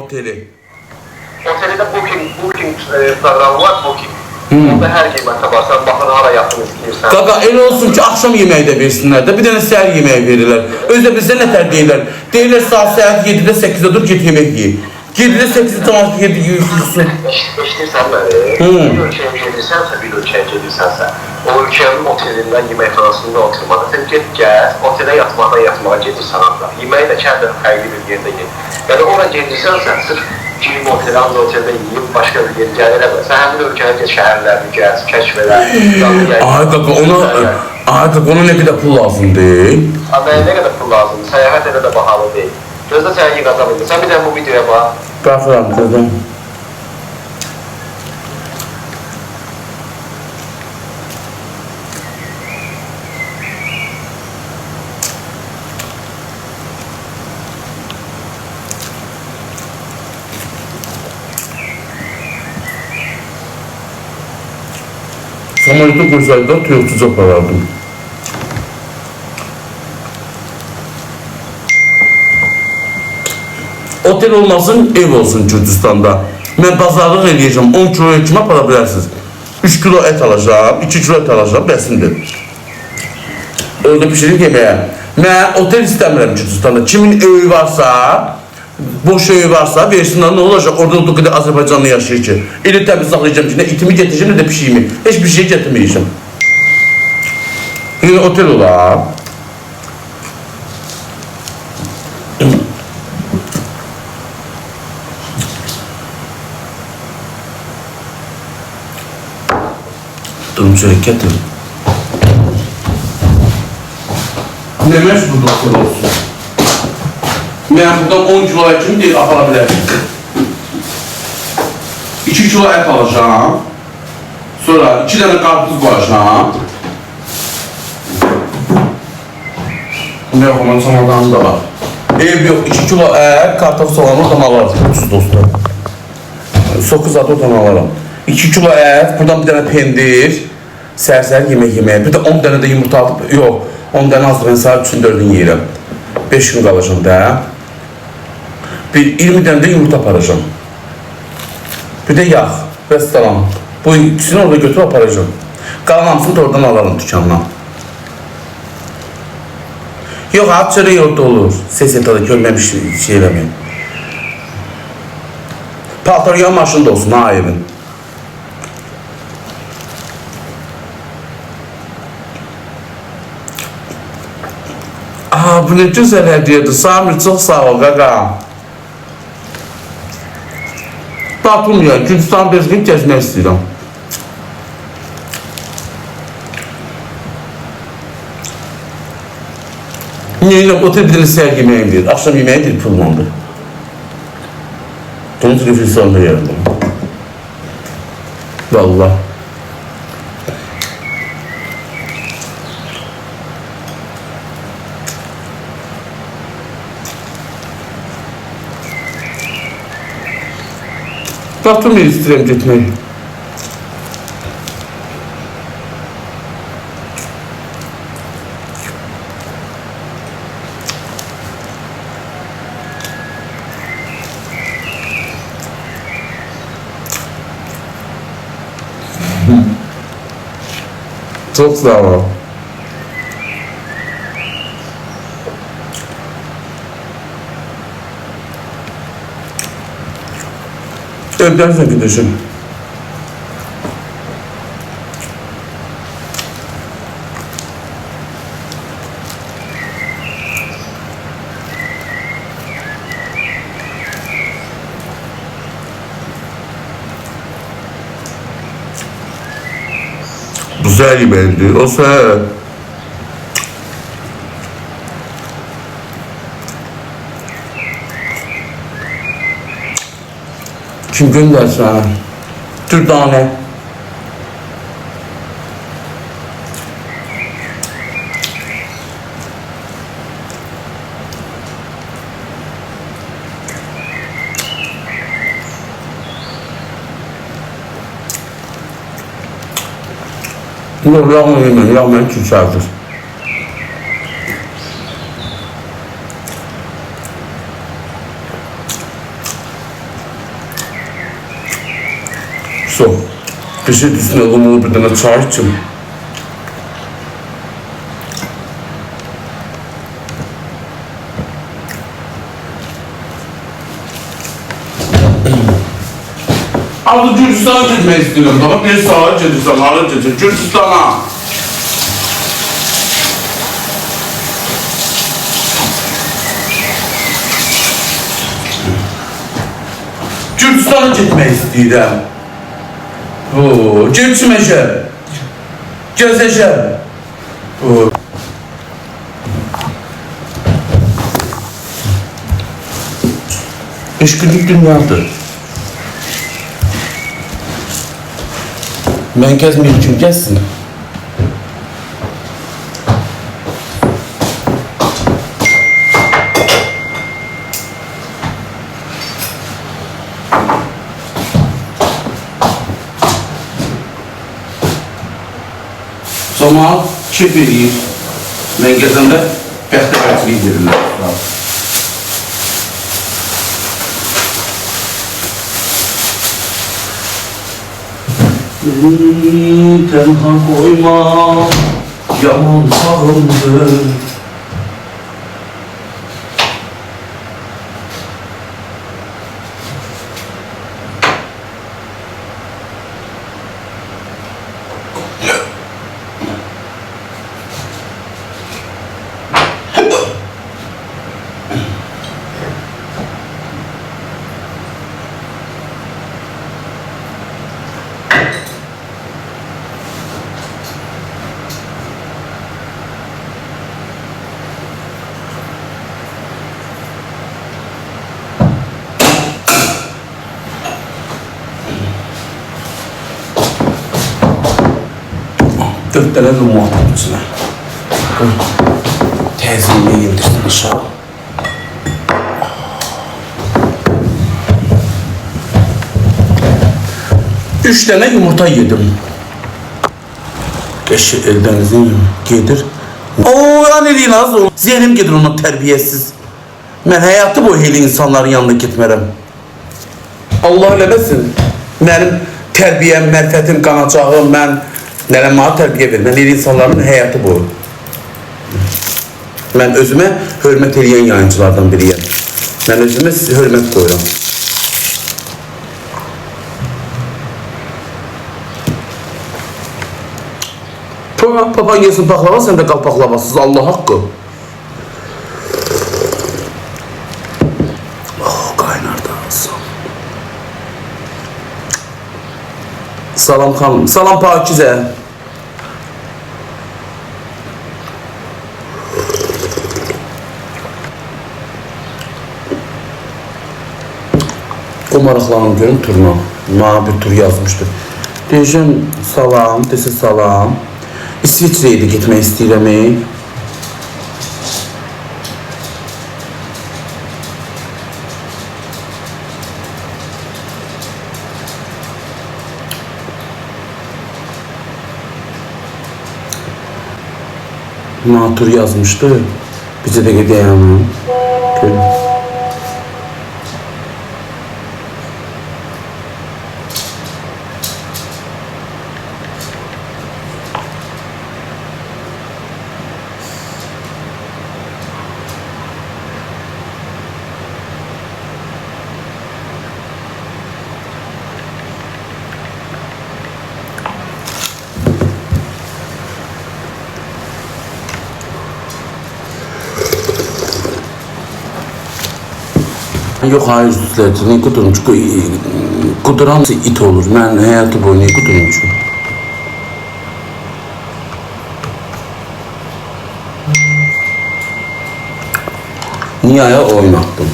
Oteli. Otelde booking programı var, booking. Orada her qiymətə varsan, baxın hara yaxın istəyirsən. Qaqa, elə olsun ki, axşam yeməyi də versinlər də, bir dənə səhər yeməyi verirlər. Özdə bizdə nətər deyirlər? Deyirlər saat 7-də 8-də dur, get yemək yiyik. 7-də 8-də tamam, 7 yiyiksin. İştirsən məni, bir ölkəyə gedirsənsə, bir ölkəyə gedirsənsə, o ölkənin otelindən, yeməkxanasında oturmadı. Sən get, gəz, otelə yatmağa gedirsən anda. Yeməyi də kəndin fərqli bir yerdə yedin. Yəni, ora gedirsənsə, sırf Girim oteli, hangi otelde yiyip başka bir yeri gəl eləmə. Sən həmin ölkəyə get, şəhərlərini gəz, kəşf elə. Ay qaqa, ona nə qədər pul lazımdır? Mənə nə qədər pul lazımdır? Səyahət elə də bahalı deyil. Gözdə səni qazanırdı. Sən bir dənə bu videoya bax. Baxıram, qızım. Samolyota koysaydı da Toyota'ca parardım. Otel olmasın, ev olsun Kürdistan'da. Ben pazarlık edeceğim, 10 kiloya kime para bilərsiniz? 3 kilo et alacağım, 2 kilo et alacağım, bəsindir. Öyle pişirib yeməyə. Mən otel istəmirəm Kürdistan'da. Kimin evi varsa, boş evi varsa versinler, ne olacak? Orada olduğu kadar Azerbaycanlı yaşayır ki. Eli təmiz saxlayacağım ki, ne itimi getireceğim, ne de pişiyimi. Hiçbir şey getirmeyeceğim. Yine otel olar. Durum şöyle getir. Ne mecbur doktor olsun? Ben buradan 10 kilo etim değil, apalabilirim. 2 kilo et alacağım. Sonra 2 tane karpuz koyacağım. Ne yok ama samandan da var. Ev yok, 2 kilo et, kartofu soğanı oradan alırım. Ucuz dostlar. Soku zaten oradan alırım. 2 kilo et, buradan bir tane pendir. Sər yemək yeməyə. Bir də 10 tane de yumurta atıp, yox. 10 tane azdır, ben saat 3-4'ünü yiyirəm. 5 gün qalacağım da. Bir 20 tane de yumurta aparacağım. Bir de yağ, restoran. Bu ikisini orada götürüp aparacağım. Qalan hamısını da oradan alalım dükkandan. Yox, at çörək orada olur. Ses etada görməmiş şey eləməyin. Paltar yağ maşında olsun ha evin. Bu ne güzel hediyedir. Samir çok sağ ol qaqa. Tatım ya, Gürcistan bezgin gezmək istəyirəm. Niyə otel bir dənə səhər yeməyi verir, axşam yeməyi deyil pullandır. Bunu televizyonda yerim. Vallahi. Tatım istedim gitmeyi. Çok sağ ol. Evden gideceğim. Güzel yemeğiydi. O sefer kim göndersin ha? Dürdane. Yok, yağmur yemeyin, yağmur küçerdir. Su. Bir şey üstüne ılımlı bir tane çay içim. Abi Gürcistan'a gitmek istiyorum. Tamam bir saat Gürcistan, ağır Gürcistan'a. Gürcistan'a gitmek istiyorum. Geçmeyeceğim. Gezeceğim. İş günlük dünyadır. Ben gezmeyeyim kim gezsin? Zaman kim bilir? Ben gezende bəxtəvərçilik verirlər. Beni tenha koyma, yaman sağımdır. Dört tane de muhatap içine. Tezimi indirsin aşağı. Üç tane yumurta yedim. Eşi eldenizin gedir. Ya ne deyin az o? Zihnim gedir ona terbiyesiz. Ben hayatı boyu hele insanların yanına gitmerəm. Allah eləməsin. Benim terbiyem, mərfətim, qanacağım, ben nələm mənə tərbiyə verir. Mən elə insanların həyatı boyu. Mən özümə hörmət eləyən yayıncılardan biriyəm. Mən özümə hörmət qoyuram. Papan yesin paklava, sen de kal paklavasız. Allah hakkı. Oh, kaynar da alsın. Salam hanım. Salam Pakize. O maraqlanın görün turuna. Bana bir tur yazmıştı. Diyeceğim salam, dese salam. İsviçre'ye de gitmek istiyorum. Matur yazmıştı. Bize de gidelim. Yok hayır üstlerdi. Ne kudurmuş? Kuduran it olur. Ben hayatı boyu ne kudurmuşum? Niye oynattım?